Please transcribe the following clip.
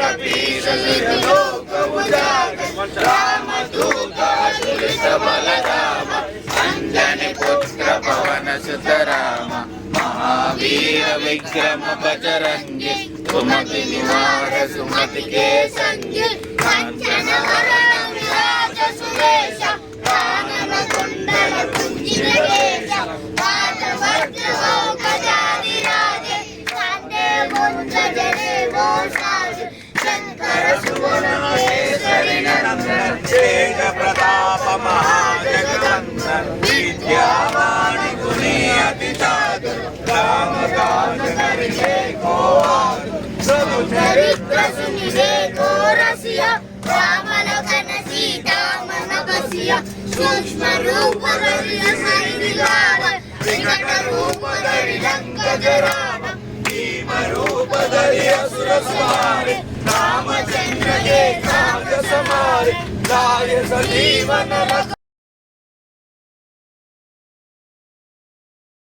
कपीश लोक उजागर रामदूत अतुलित बलधाम अंजनी पुत्र पवन सुत राम महावीर विक्रम बजरंगी सुमति निवार सुमति के संगी कांचन वरण विराज सुरेश कानन कुंडल कुंचित केश पाद वज्र गजाधि राजे कांधे मुंज जनेऊ साजे शंकर सुवन केसरी नंदन तेज प्रताप महाजगवंदन विद्यावान गुणी अति चातुर राम काज करिबे को प्रभु चरित्र सुनिबे को रसिया राम लखन सीता मन बसिया सूक्ष्म रूप धरि हरि लाल विकट रूप धरि लंक जराव भीम रूप धरि असुर संहारे रामचंद्र के काज समारे लाय सजीवन